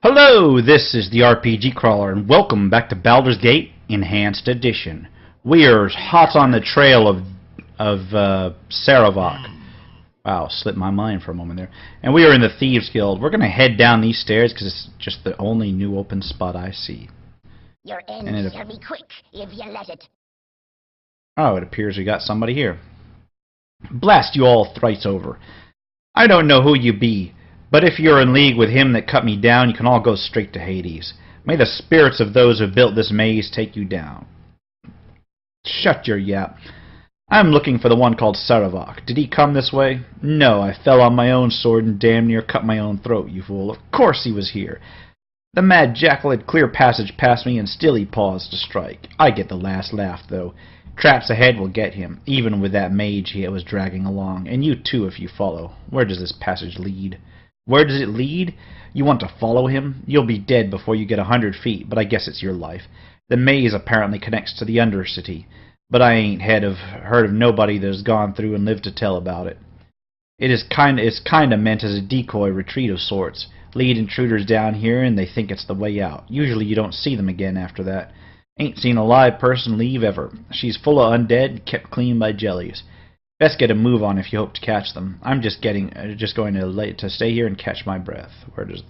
Hello, this is the RPG Crawler, and welcome back to Baldur's Gate Enhanced Edition. We are hot on the trail of Sarevok. Wow, slipped my mind for a moment there. And we are in the Thieves Guild. We're going to head down these stairs because it's just the only new open spot I see. Your end shall be quick if you let it. Oh, it appears we got somebody here. Blast you all thrice over. I don't know who you be, but if you're in league with him that cut me down, you can all go straight to Hades. May the spirits of those who built this maze take you down. Shut your yap. I'm looking for the one called Sarevok. Did he come this way? No, I fell on my own sword and damn near cut my own throat, you fool. Of course he was here. The mad jackal had clear passage past me, and still he paused to strike. I get the last laugh, though. Traps ahead will get him, even with that mage he was dragging along, and you too if you follow. Where does this passage lead? Where does it lead? You want to follow him? You'll be dead before you get 100 feet, but I guess it's your life. The maze apparently connects to the Undercity, but I ain't heard of nobody that has gone through and lived to tell about it. It's kinda meant as a decoy retreat of sorts. Lead intruders down here and they think it's the way out. Usually you don't see them again after that. Ain't seen a live person leave ever. She's full of undead and kept clean by jellies. Best get a move on if you hope to catch them. I'm just going to stay here and catch my breath. Where does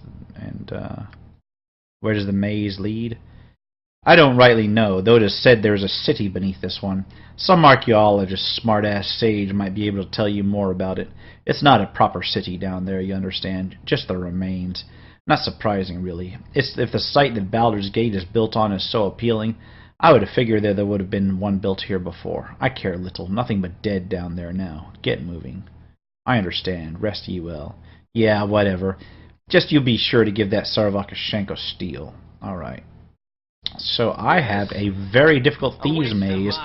the maze lead? I don't rightly know, though it is said there is a city beneath this one. Some archaeologist, smart-ass sage, might be able to tell you more about it. It's not a proper city down there, you understand. Just the remains. Not surprising, really. If the site that Baldur's Gate is built on is so appealing, I would have figured there would have been one built here before. I care little. Nothing but dead down there now. Get moving. I understand. Rest ye well. Yeah, whatever. Just you be sure to give that Sarevok a shank of steel. Alright. So I have a very difficult thieves maze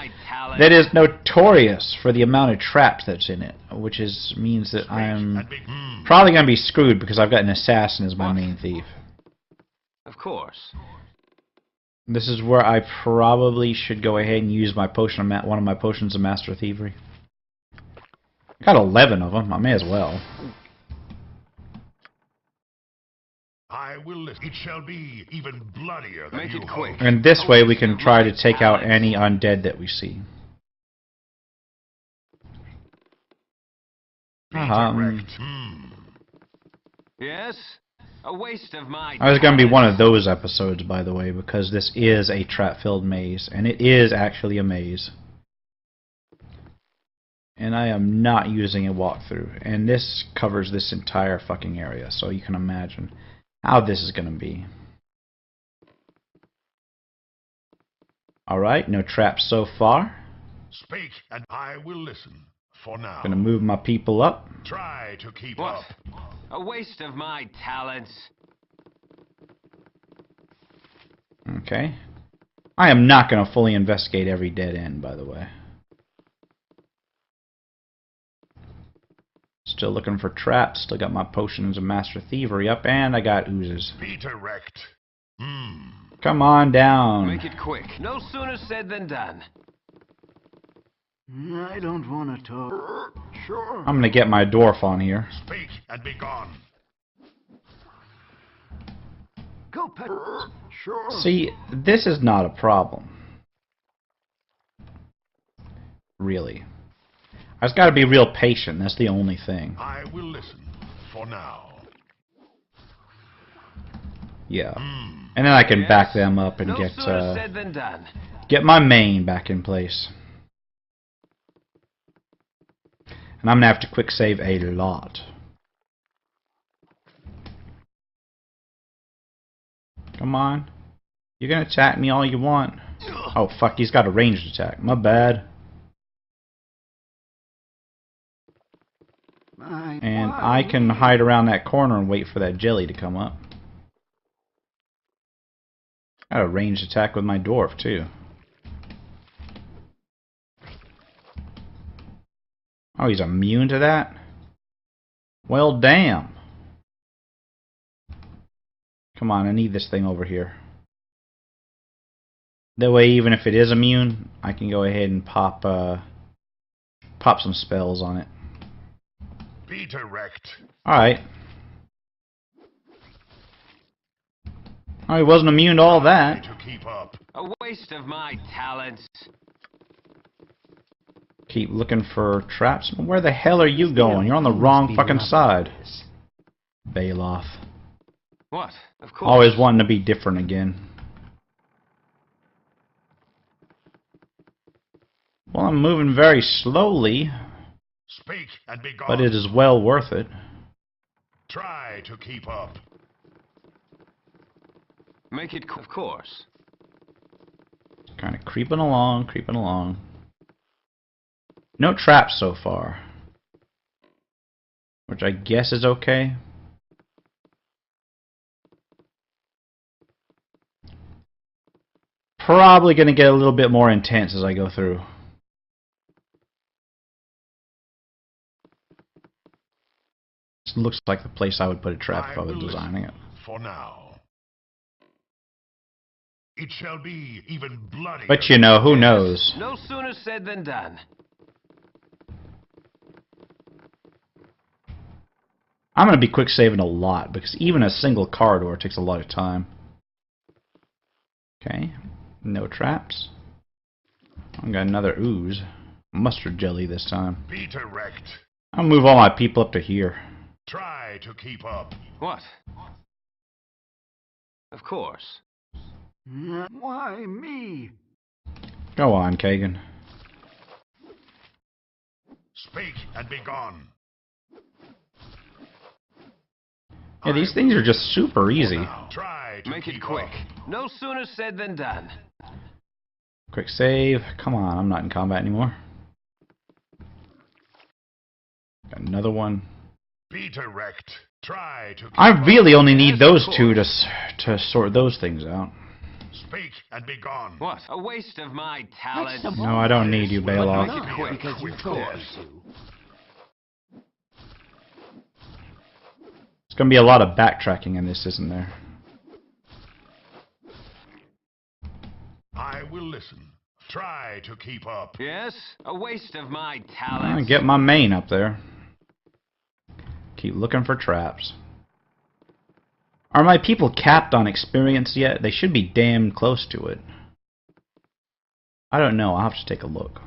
that is notorious for the amount of traps that's in it, which means that I'm probably going to be screwed because I've got an assassin as my main thief. Of course. This is where I probably should go ahead and use my potion, one of my potions of Master Thievery. I got 11 of them. I may as well. I will listen. It shall be even bloodier than Make you it quick. And this way we can try to take out any undead that we see. Yes? A waste of my I was going to be one of those episodes, by the way, because this is a trap-filled maze, and it is actually a maze. And I am not using a walkthrough, and this covers this entire fucking area, so you can imagine how this is going to be. Alright, no traps so far. Speak, and I will listen. For now. Gonna move my people up. Try to keep What? up. A waste of my talents. Okay. I am not going to fully investigate every dead end, by the way. Still looking for traps. Still got my potions of Master Thievery up, and I got oozes. Be direct. Come on down. Make it quick. No sooner said than done. I don't want to talk. Sure. I'm going to get my dwarf on here. Speak and be gone. Go, pet. Sure. See, this is not a problem. Really. I just got to be real patient. That's the only thing. I will listen. For now. Yeah. And then I can back them up and No sooner said than done. get my main back in place. And I'm going to have to quick save a lot. Come on. You can attack me all you want. Oh, fuck, he's got a ranged attack. My bad. And I can hide around that corner and wait for that jelly to come up. Got a ranged attack with my dwarf, too. Oh, he's immune to that? Well, damn. Come on, I need this thing over here. That way, even if it is immune, I can go ahead and pop some spells on it. Be direct. Alright. Oh, he wasn't immune to all Try that. to keep up. A waste of my talents. Keep looking for traps. Where the hell are you going? You're on the wrong fucking side. Bailoff. What? Of course. Always wanting to be different again. Well, I'm moving very slowly, Speak and be gone. but it is well worth it. Try to keep up. Make it, of course. Kind of creeping along, creeping along. No traps so far. Which I guess is okay. Probably going to get a little bit more intense as I go through. This looks like the place I would put a trap if I was will designing it. listen for now. It shall be even bloodier. But you know, who knows? No sooner said than done. I'm going to be quick saving a lot because even a single corridor takes a lot of time. Okay, no traps. I've got another ooze. Mustard jelly this time. Be direct. I'll move all my people up to here. Try to keep up. What? Of course. Why me? Go on, Kagan. Speak and be gone. Yeah, these things are just super easy. Now, try to Make keep it quick. up. No sooner said than done. Quick save. Come on, I'm not in combat anymore. Got another one. Be direct. Try to keep I up. really only need Yes, those of two course. to sort those things out. Speak and be gone. What? A waste of my talents. No, I don't need you, This will Bailoff. make it quick. Because you Quick told death. me to. It's going to be a lot of backtracking in this, isn't there? I will listen. Try to keep up. Yes? A waste of my I'll talents. get my main up there. Keep looking for traps. Are my people capped on experience yet? They should be damn close to it. I don't know. I'll have to take a look.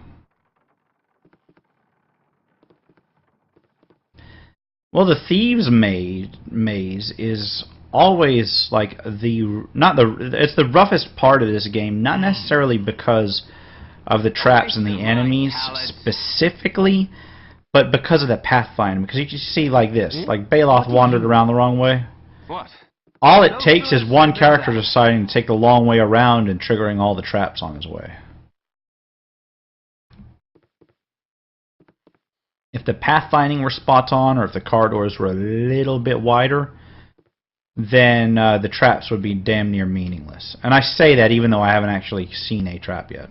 Well, the Thieves' Maze is always like it's the roughest part of this game, not necessarily because of the traps and the enemies specifically, but because of the pathfinding. Because you can see like this, like Bailoff wandered around the wrong way. What? All it takes is one character deciding to take the long way around and triggering all the traps on his way. If the pathfinding were spot on, or if the corridors were a little bit wider, then the traps would be damn near meaningless. And I say that even though I haven't actually seen a trap yet.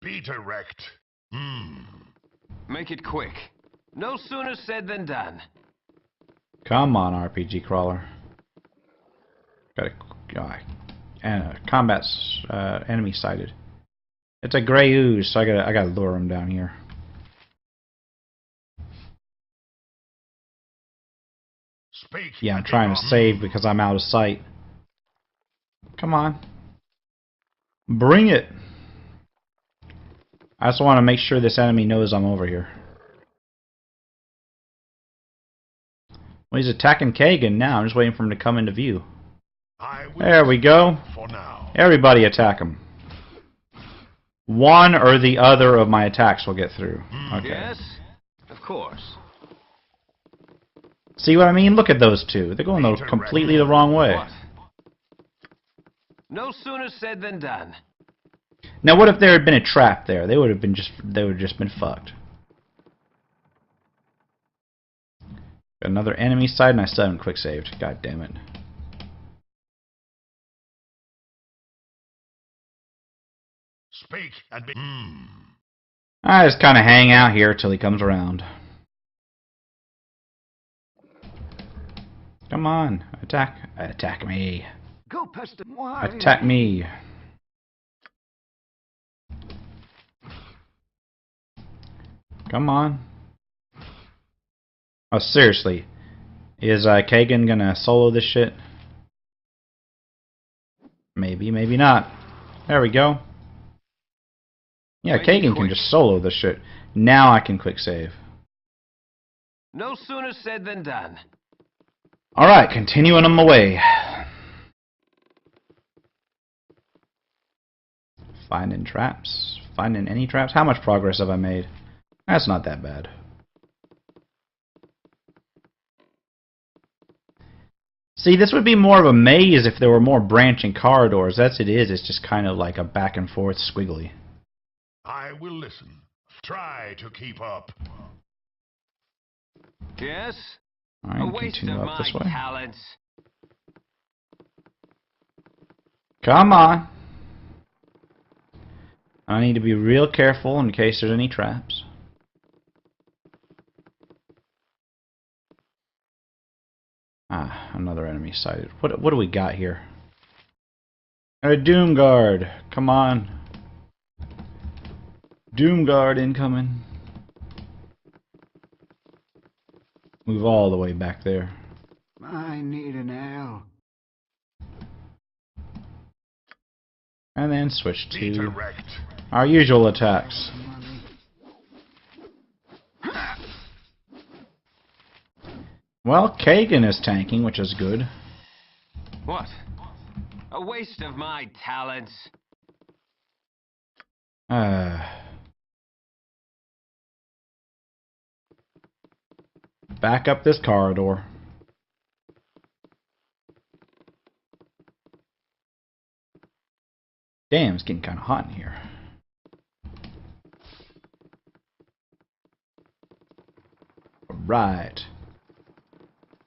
Be direct. Make it quick. No sooner said than done. Come on, RPG crawler. Got a guy. Combat's enemy sighted. It's a gray ooze, so I gotta lure him down here. Speak. Yeah, I'm and be trying to gone. save because I'm out of sight. Come on. Bring it. I just want to make sure this enemy knows I'm over here. Well, he's attacking Kagan now. I'm just waiting for him to come into view. I will There we go. for now. Everybody attack him. One or the other of my attacks will get through. Okay. Yes? Of course. See what I mean? Look at those two. They're going completely the wrong way. What? No sooner said than done. Now, what if there had been a trap there? They would have just been fucked. Got another enemy side, and I still haven't quick saved. God damn it. Speak and be. I just kind of hang out here till he comes around. Come on, attack me. Go past the why? Attack me. Come on. Oh, seriously. Is Kagan gonna solo this shit? Maybe, maybe not. There we go. Yeah, Kagan can just solo this shit. Now I can quick save. No sooner said than done. Alright, continuing on my way. Finding traps. Finding any traps? How much progress have I made? That's not that bad. See, this would be more of a maze if there were more branching corridors. That's it is. It's just kind of like a back and forth squiggly. I will listen. Try to keep up. Yes? Alright, A waste continue of up my this way. talents. Come on. I need to be real careful in case there's any traps. Ah, another enemy sighted. What do we got here? A Doom Guard. Come on. Doom Guard incoming. Move all the way back there. I need an L. And then switch Be to direct. our usual attacks. Well, Kagan is tanking, which is good. What? A waste of my talents. Back up this corridor. Damn, it's getting kind of hot in here. Right.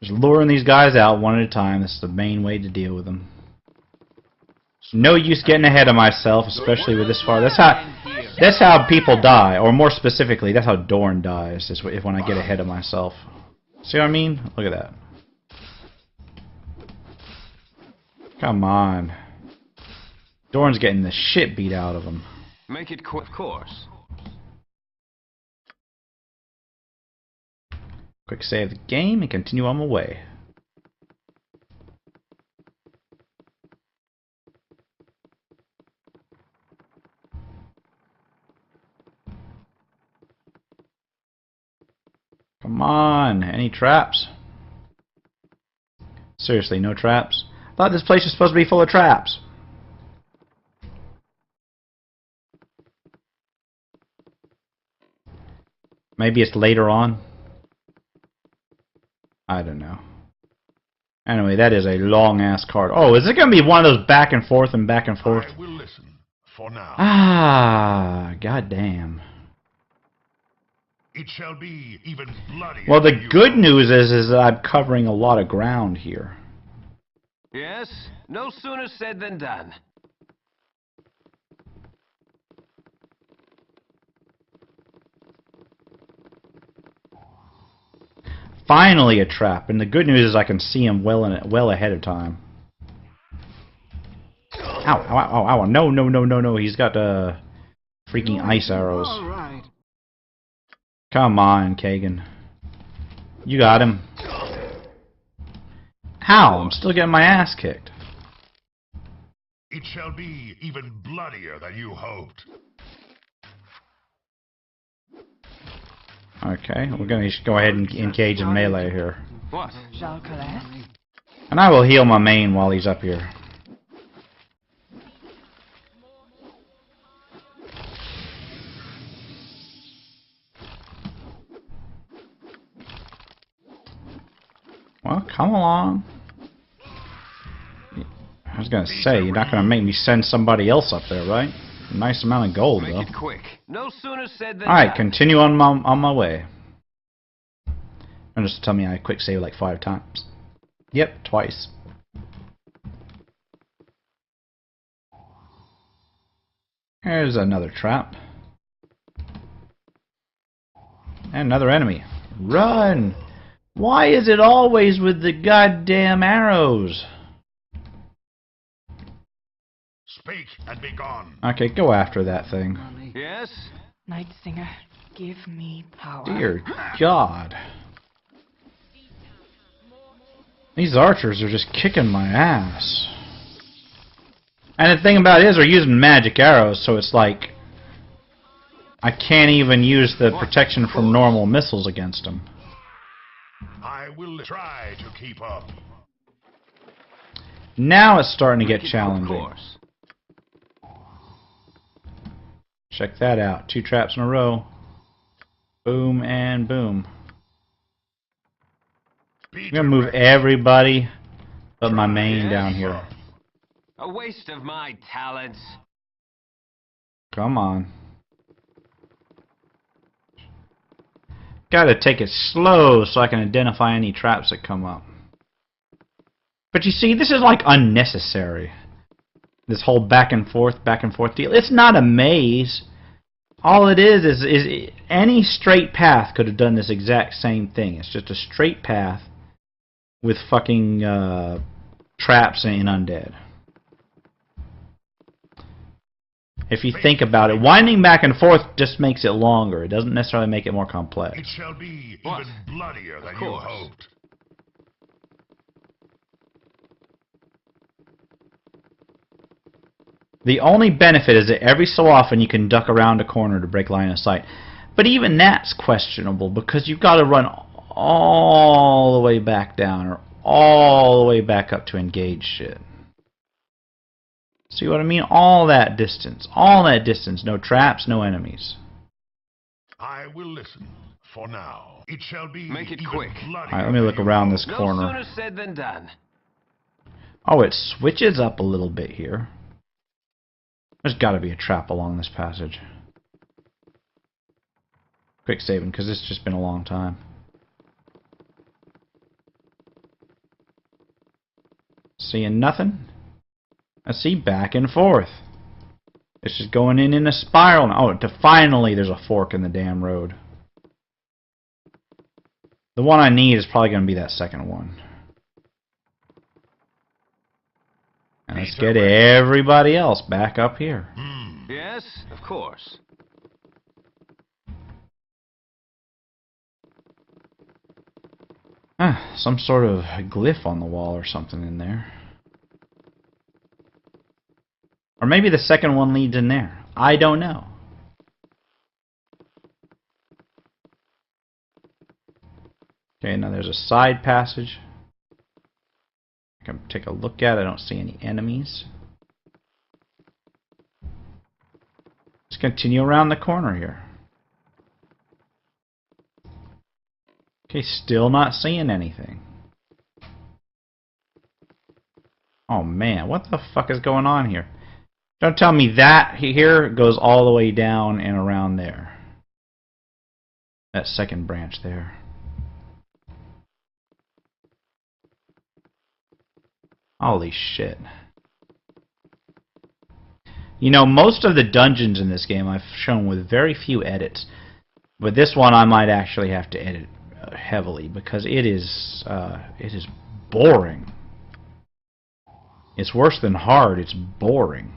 Just luring these guys out one at a time. This is the main way to deal with them. There's no use getting ahead of myself, especially with this far. That's how people die, or more specifically, that's how Dorn dies. Is when I get ahead of myself. See what I mean? Look at that. Come on. Dorn's getting the shit beat out of him. Make it quick, of course. Quick save the game and continue on my way. Come on, any traps? Seriously, no traps? I thought this place was supposed to be full of traps. Maybe it's later on. I don't know. Anyway, that is a long-ass card. Oh, is it going to be one of those back and forth and back and forth? I will listen for now. Ah, goddamn. It shall be even bloodier. Well, the than you good hope. news is that I'm covering a lot of ground here. Yes? No sooner said than done. Finally a trap, and the good news is I can see him well ahead of time. Ow, ow, ow, ow, no, no, no, no, no, he's got freaking ice arrows. All right. Come on, Kagan. You got him. Ow, I'm still getting my ass kicked. It shall be even bloodier than you hoped. Okay, we're going to go ahead and engage in melee here. What? And I will heal my main while he's up here. Well, come along. I was going to say, you're not going to make me send somebody else up there, right? Nice amount of gold, Make though. it quick. No sooner said than Alright, done. continue on my way. And just tell me I quick save like 5 times. Yep, twice. Here's another trap. And another enemy. Run! Why is it always with the goddamn arrows? Speak and be gone. Okay, go after that thing. Yes? Night Singer, give me power. Dear God. These archers are just kicking my ass. And the thing about it is, they're using magic arrows, so it's like I can't even use the protection from normal missiles against them. I will try to keep up. Now it's starting to get Of challenging. course. Check that out. 2 traps in a row. Boom and boom. I'm gonna move everybody but my main down here. A waste of my talents. Come on. Gotta take it slow so I can identify any traps that come up. But you see, this is like unnecessary. This whole back and forth deal. It's not a maze. All it is any straight path could have done this exact same thing. It's just a straight path with fucking traps and undead. If you think about it, winding back and forth just makes it longer. It doesn't necessarily make it more complex. It shall be What? even bloodier than Of you course. hoped. The only benefit is that every so often you can duck around a corner to break line of sight. But even that's questionable because you've got to run all the way back down or all the way back up to engage shit. See what I mean? All that distance. No traps, no enemies. I will listen for now. It shall be Make it even quick. bloodier Alright, let me than look you around hoped. this No corner. sooner said than done. Oh, it switches up a little bit here. There's got to be a trap along this passage. Quick saving, because it's just been a long time. Seeing nothing? I see back and forth. It's just going in a spiral. Oh, finally there's a fork in the damn road. The one I need is probably going to be that second one. And let's get everybody else back up here. Yes, of course. Some sort of glyph on the wall or something in there. Or maybe the second one leads in there. I don't know. Okay, now there's a side passage. I can take a look at it. I don't see any enemies. Let's continue around the corner here. Okay, still not seeing anything. Oh man, what the fuck is going on here? Don't tell me that here goes all the way down and around there. That second branch there. Holy shit. You know, most of the dungeons in this game I've shown with very few edits. But this one I might actually have to edit heavily because it is boring. It's worse than hard, it's boring.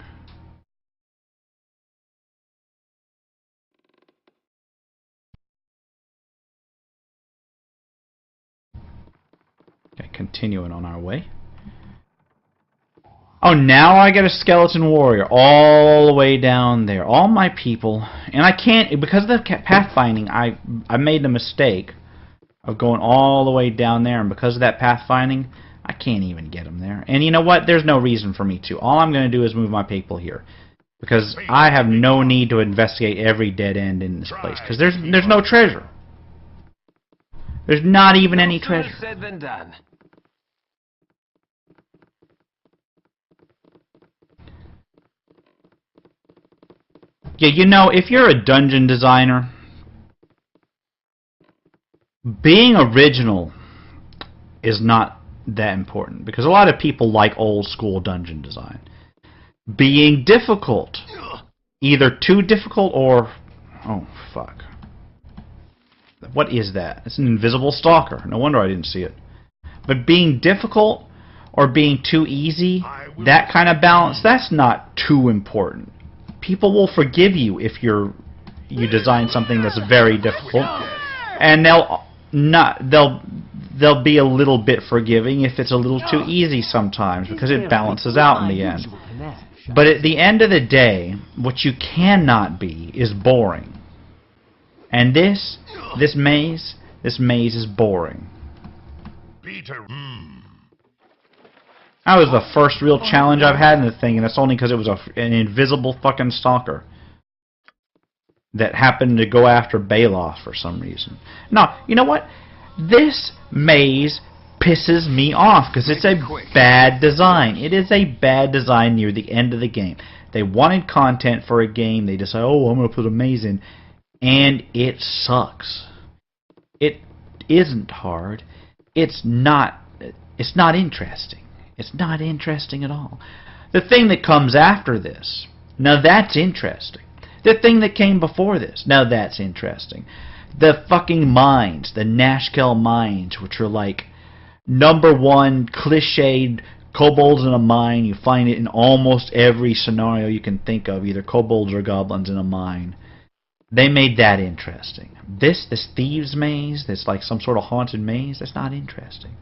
Okay, continuing on our way. Oh, now I get a skeleton warrior all the way down there. All my people. And I can't, because of the pathfinding, I made the mistake of going all the way down there. And because of that pathfinding, I can't even get them there. And you know what? There's no reason for me to. All I'm going to do is move my people here. Because I have no need to investigate every dead end in this place. Because there's no treasure. There's not even any treasure. Sooner said than done. Yeah, you know, if you're a dungeon designer, being original is not that important. Because a lot of people like old school dungeon design. Being difficult. Either too difficult or... Oh, fuck. What is that? It's an invisible stalker. No wonder I didn't see it. But being difficult or being too easy, that kind of balance, that's not too important. People will forgive you if you design something that's very difficult, and they'll be a little bit forgiving if it's a little too easy sometimes because it balances out in the end. But at the end of the day, what you cannot be is boring. And this maze is boring. Peter. That was the first real challenge I've had in the thing, and that's only because it was an invisible fucking stalker that happened to go after Baloth for some reason. No, you know what? This maze pisses me off because it's a bad design. It is a bad design near the end of the game. They wanted content for a game. They decided, oh, I'm going to put a maze in. And it sucks. It isn't hard. It's not interesting. It's not interesting at all. The thing that comes after this, now that's interesting. The thing that came before this, now that's interesting. The fucking mines, the Nashkel mines, which are like #1 cliched kobolds in a mine. You find it in almost every scenario you can think of, either kobolds or goblins in a mine. They made that interesting. This thieves maze, that's like some sort of haunted maze, that's not interesting.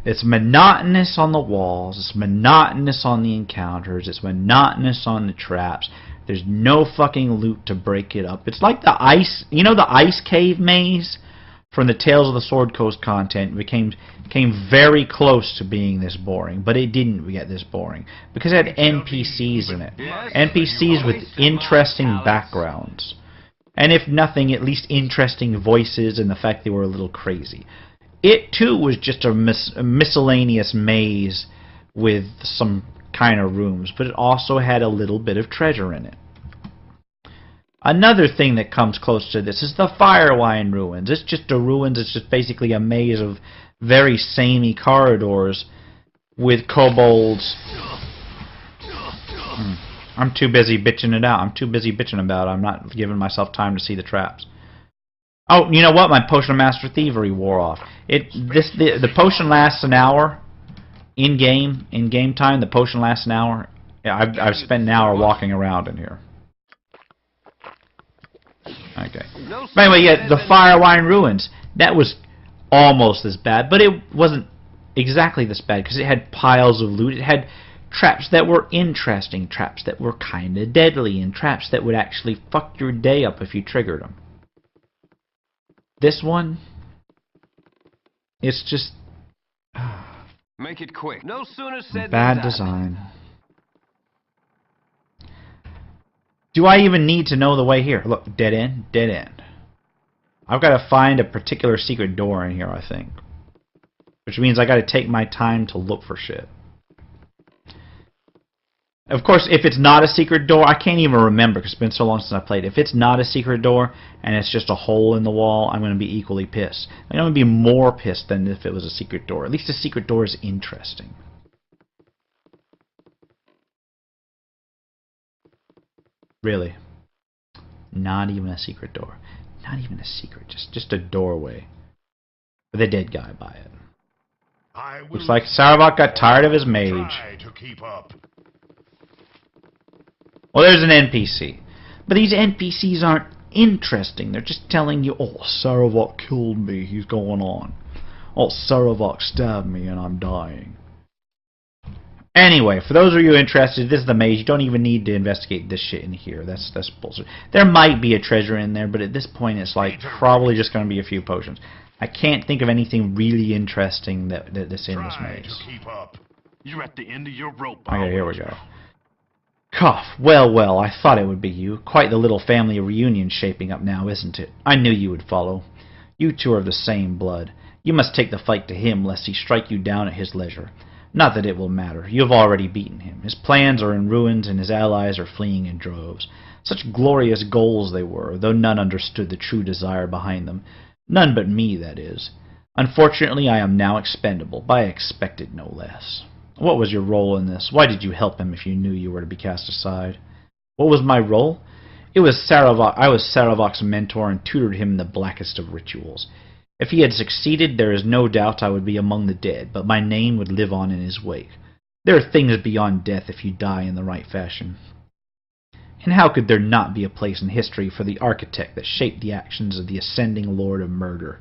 It's monotonous on the walls, it's monotonous on the encounters, it's monotonous on the traps. There's no fucking loot to break it up. It's like the ice, you know the ice cave maze from the Tales of the Sword Coast content came very close to being this boring, but it didn't get this boring because it had NPCs in it. NPCs with interesting backgrounds. And if nothing, at least interesting voices and the fact they were a little crazy. It too was just a miscellaneous maze with some kind of rooms, but it also had a little bit of treasure in it. Another thing that comes close to this is the Firewine Ruins. It's just a ruins, it's just basically a maze of very samey corridors with kobolds. I'm too busy bitching it out. I'm too busy bitching about it. I'm not giving myself time to see the traps. Oh, you know what? My Potion of Master Thievery wore off. The potion lasts an hour in game time. The potion lasts an hour. Yeah, I've spent an hour walking around in here. Okay. But anyway, yeah, the Firewine Ruins. That was almost as bad, but it wasn't exactly this bad because it had piles of loot. It had traps that were interesting, traps that were kind of deadly, and traps that would actually fuck your day up if you triggered them. This one, it's just Make it quick. No sooner said bad than done. design. Do I even need to know the way here? Look, dead end, dead end. I've got to find a particular secret door in here, I think. Which means I got to take my time to look for shit. Of course, if it's not a secret door, I can't even remember because it's been so long since I played. If it's not a secret door and it's just a hole in the wall, I'm going to be equally pissed. I'm going to be more pissed than if it was a secret door. At least a secret door is interesting. Really. Not even a secret door. Not even a secret. Just a doorway. With a dead guy by it. Looks like Sarevok got tired of his mage. Try to keep up. Well, there's an NPC. But these NPCs aren't interesting. They're just telling you, oh, Sarevok killed me, he's going on. Oh, Sarevok stabbed me and I'm dying. Anyway, for those of you interested, this is the maze. You don't even need to investigate this shit in here. That's bullshit. There might be a treasure in there, but at this point it's like probably just going to be a few potions. I can't think of anything really interesting that's in this maze. You're at the end of your rope. Okay, here we go. Cough. Well, I thought it would be you. Quite the little family reunion shaping up now, isn't it? I knew you would follow. You two are of the same blood. You must take the fight to him, lest he strike you down at his leisure. Not that it will matter. You have already beaten him. His plans are in ruins, and his allies are fleeing in droves. Such glorious goals they were, though none understood the true desire behind them. None but me, that is. Unfortunately, I am now expendable, but I expected no less. What was your role in this? Why did you help him if you knew you were to be cast aside? What was my role? I was Sarevok's mentor and tutored him in the blackest of rituals. If he had succeeded, there is no doubt I would be among the dead, but my name would live on in his wake. There are things beyond death if you die in the right fashion. And how could there not be a place in history for the architect that shaped the actions of the ascending Lord of Murder?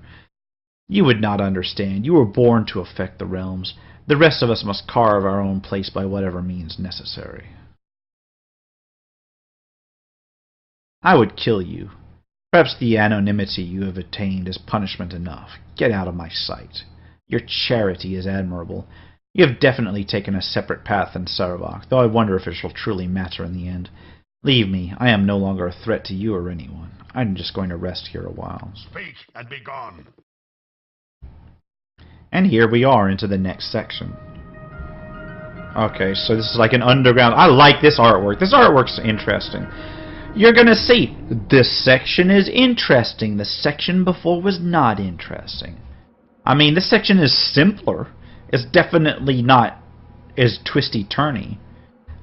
You would not understand. You were born to affect the realms. The rest of us must carve our own place by whatever means necessary. I would kill you. Perhaps the anonymity you have attained is punishment enough. Get out of my sight. Your charity is admirable. You have definitely taken a separate path than Sarevok, though I wonder if it shall truly matter in the end. Leave me. I am no longer a threat to you or anyone. I'm just going to rest here a while. Speak and be gone. And here we are into the next section. Okay, so this is like an underground... I like this artwork. This artwork's interesting. You're gonna see, this section is interesting. The section before was not interesting. I mean, this section is simpler. It's definitely not as twisty-turny.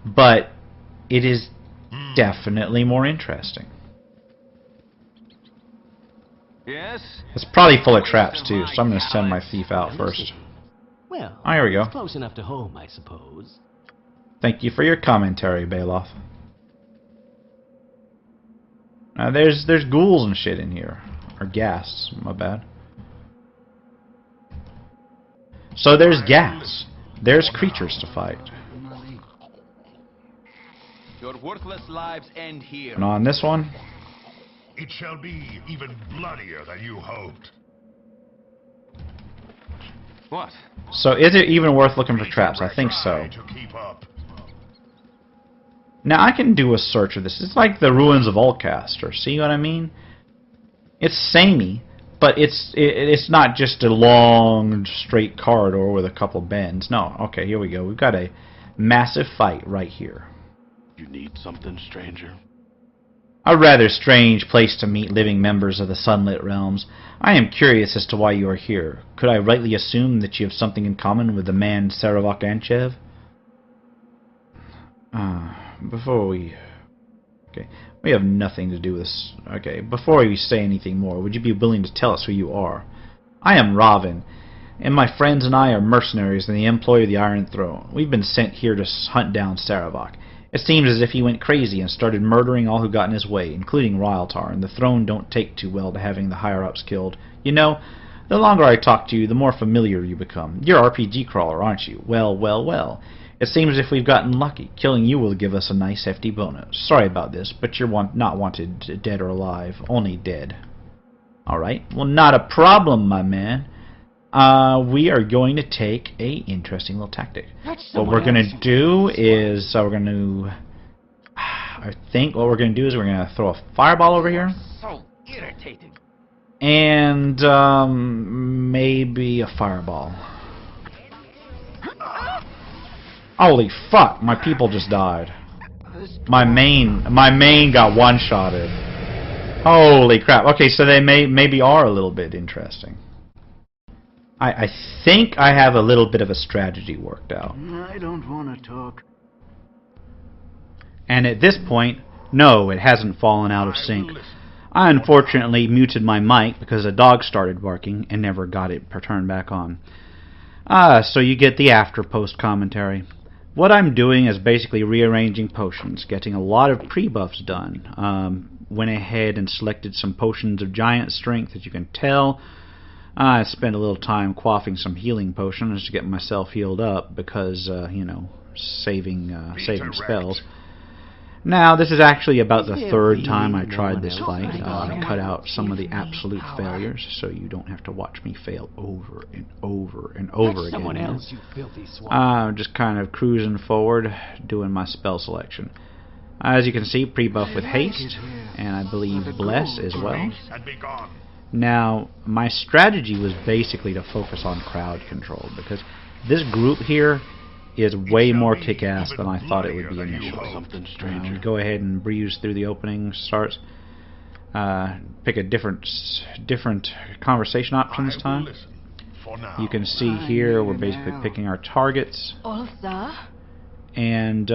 But it is definitely more interesting. Yes? It's probably full of traps, too, so I'm gonna send my thief out first. Well, Oh, here we go. it's close enough to home, I suppose. Thank you for your commentary, Bailoff. There's ghouls and shit in here. Or gas, my bad. So there's gas. There's creatures to fight. Your worthless lives end here. And on this one, It shall be even bloodier than you hoped. What? so is it even worth looking for traps? I think so. Try to keep up. Now I can do a search of this. It's like the ruins of Ulcaster. See what I mean? It's samey, but it's not just a long straight corridor with a couple bends. No. Okay, here we go. We've got a massive fight right here. You need something, stranger? A rather strange place to meet living members of the Sunlit Realms. I am curious as to why you are here. Could I rightly assume that you have something in common with the man Sarevok Anchev? Before we... Okay, we have nothing to do with this. Okay, before we say anything more, would you be willing to tell us who you are? I am Ravin, and my friends and I are mercenaries in the employ of the Iron Throne. We've been sent here to hunt down Sarevok. It seems as if he went crazy and started murdering all who got in his way, including Ryltar, and the throne don't take too well to having the higher-ups killed. You know, the longer I talk to you, the more familiar you become. You're RPG crawler, aren't you? Well, well, well. It seems as if we've gotten lucky. Killing you will give us a nice hefty bonus. Sorry about this, but you're not wanted dead or alive. Only dead. Alright, well not a problem, my man. We are going to take a interesting little tactic. What we're going to do is, I think what we're going to do is we're going to throw a fireball over here. So irritating. And, maybe a fireball. Holy fuck, my people just died. My main got one-shotted. Holy crap. Okay, so they maybe are a little bit interesting. I think I have a little bit of a strategy worked out. I don't want to talk. And at this point, no, it hasn't fallen out of sync. I unfortunately muted my mic because a dog started barking and never got it turned back on. So you get the after-post commentary. What I'm doing is basically rearranging potions, getting a lot of pre-buffs done. Went ahead and selected some potions of giant strength, as you can tell. I spent a little time quaffing some healing potions to get myself healed up because, you know, saving spells. Now, this is actually about the third time I tried this fight. Cut out some of the absolute failures, so you don't have to watch me fail over and over and over again. Someone else, you filthy swine. Just kind of cruising forward, doing my spell selection. As you can see, pre-buff with haste, and I believe bless as well. And be gone. Now, my strategy was basically to focus on crowd control, because this group here is way more kick-ass than I thought it would be initially. Something, stranger. Go ahead and breeze through the opening starts. Pick a different conversation option this time. You can see here we're basically picking our targets. Ultha? And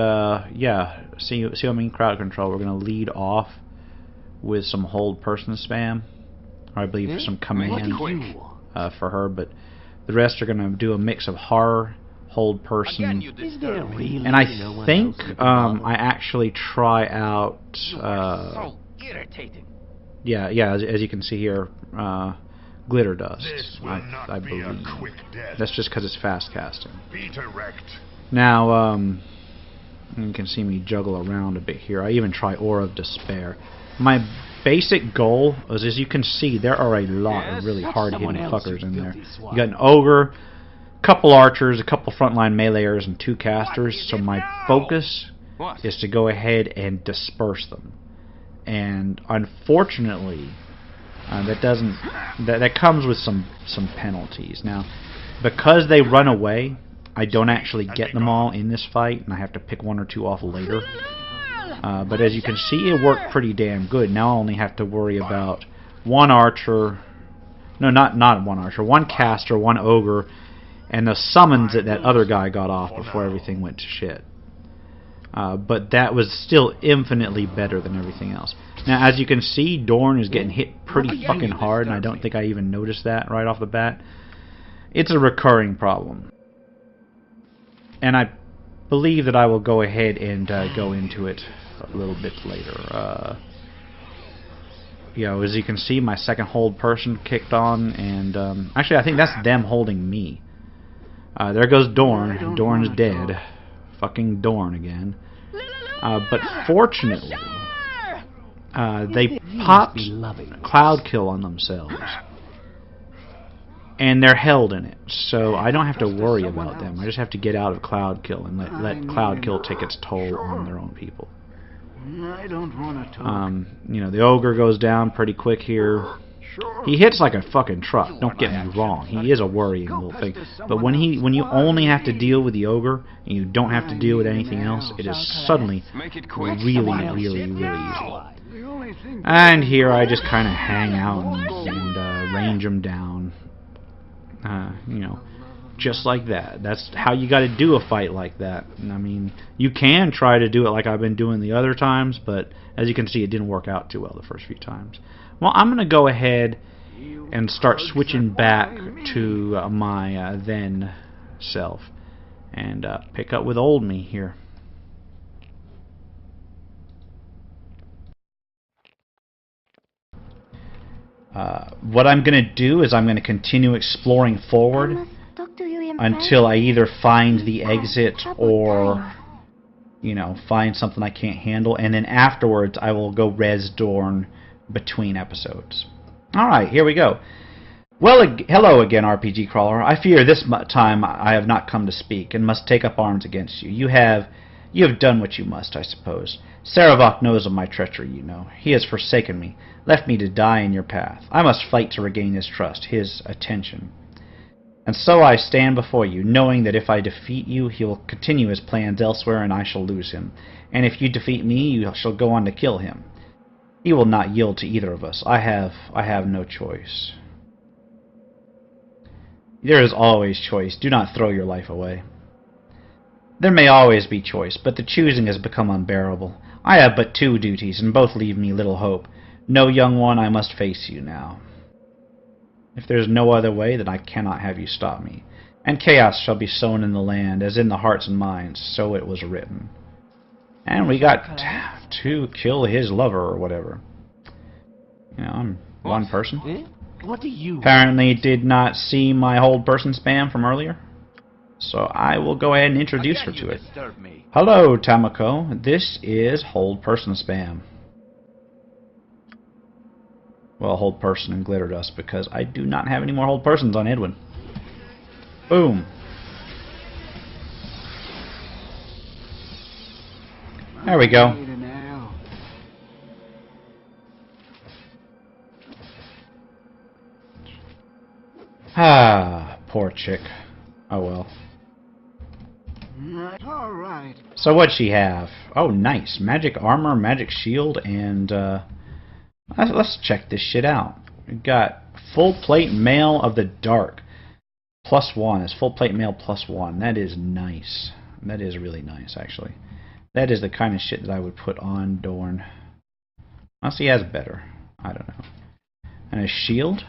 yeah, see what I mean? Crowd control. We're going to lead off with some hold person spam, or I believe some command for her, but the rest are going to do a mix of horror, hold person, Is there really and I no one think else who can bother? I actually try out So irritating. yeah, as you can see here, glitter dust. This will I not be a believe. quick death. That's just because it's fast casting. Be direct. Now, you can see me juggle around a bit here. I even try Aura of Despair. My basic goal is, as you can see, there are a lot of really hard-hitting fuckers in there. You got an ogre, couple archers, a couple frontline meleeers, and 2 casters. So my focus is to go ahead and disperse them. And unfortunately, that comes with some penalties. Now, because they run away, I don't actually get them all in this fight, and I have to pick 1 or 2 off later. But as you can see, it worked pretty damn good. Now I only have to worry about 1 archer. No, not 1 archer. 1 caster, 1 ogre, and the summons that other guy got off before everything went to shit. But that was still infinitely better than everything else. Now, as you can see, Dorn is getting hit pretty fucking hard, and I don't think I even noticed that right off the bat. It's a recurring problem. And I believe that I will go ahead and go into it a little bit later. You know, as you can see, my second hold person kicked on, and actually I think that's them holding me. There goes Dorn. Dorn's dead. Fucking Dorn again. But fortunately, they popped Cloud Kill on themselves. And they're held in it, so I don't have to worry about them. I just have to get out of Cloud Kill and let Cloud Kill take its toll on their own people. I don't want to talk. You know, the ogre goes down pretty quick here. He hits like a fucking truck. Don't get me wrong. He is a worrying little thing. But when you only have to deal with the ogre and you don't have to deal with anything else, it is suddenly really, really, really easy. And here I just kind of hang out and range them down. You know, just like that. That's how you got to do a fight like that. And I mean, you can try to do it like I've been doing the other times, but as you can see, it didn't work out too well the first few times. Well, I'm going to go ahead and start switching back to my then self and pick up with old me here. What I'm going to do is I'm going to continue exploring forward until I either find the exit or, you know, find something I can't handle, and then afterwards I will go res Dorn between episodes. Alright, here we go. Well, hello again, RPG Crawler. I fear this time I have not come to speak, and must take up arms against you. You have done what you must, I suppose. Sarevok knows of my treachery, you know. He has forsaken me, left me to die in your path. I must fight to regain his trust, his attention. And so I stand before you, knowing that if I defeat you, he will continue his plans elsewhere, and I shall lose him. And if you defeat me, you shall go on to kill him. He will not yield to either of us. I have no choice. There is always choice. Do not throw your life away. There may always be choice, but the choosing has become unbearable. I have but 2 duties, and both leave me little hope. No, young one, I must face you now. If there is no other way, then I cannot have you stop me. And chaos shall be sown in the land, as in the hearts and minds, so it was written. And we got to kill his lover, or whatever. You know, I'm one person. What do you... Apparently did not see my hold person spam from earlier. So I will go ahead and introduce her to it. Hello, Tamako. This is hold person spam. Well, hold person and glitter dust, because I do not have any more hold persons on Edwin. Boom. There we go. Ah, poor chick. Oh well. All right. So what'd she have? Oh, nice. Magic armor, magic shield, and let's check this shit out. We got full plate mail of the dark. +1. It's full plate mail +1. That is nice. That is really nice, actually. That is the kind of shit that I would put on Dorn. Unless he has better. I don't know. And a shield.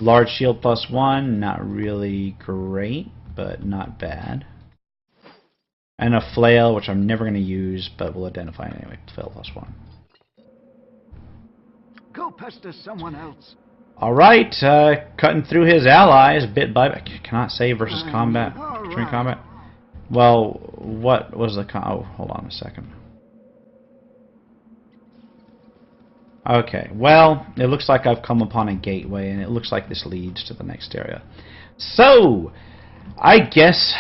Large shield +1. Not really great, but not bad. And a flail, which I'm never going to use, but we'll identify anyway. Flail +1. Go pester someone else. Alright, cutting through his allies bit by bit. Cannot save versus combat. All During right. combat. Well, what was the oh, hold on a second. Okay, well, it looks like I've come upon a gateway, and it looks like this leads to the next area. So, I guess,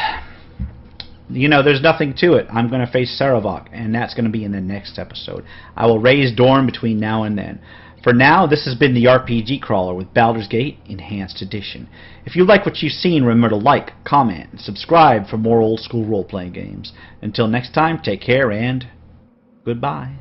you know, there's nothing to it. I'm going to face Sarevok, and that's going to be in the next episode. I will raise Dorn between now and then. For now, this has been the RPG Crawler with Baldur's Gate Enhanced Edition. If you like what you've seen, remember to like, comment, and subscribe for more old-school role-playing games. Until next time, take care and goodbye.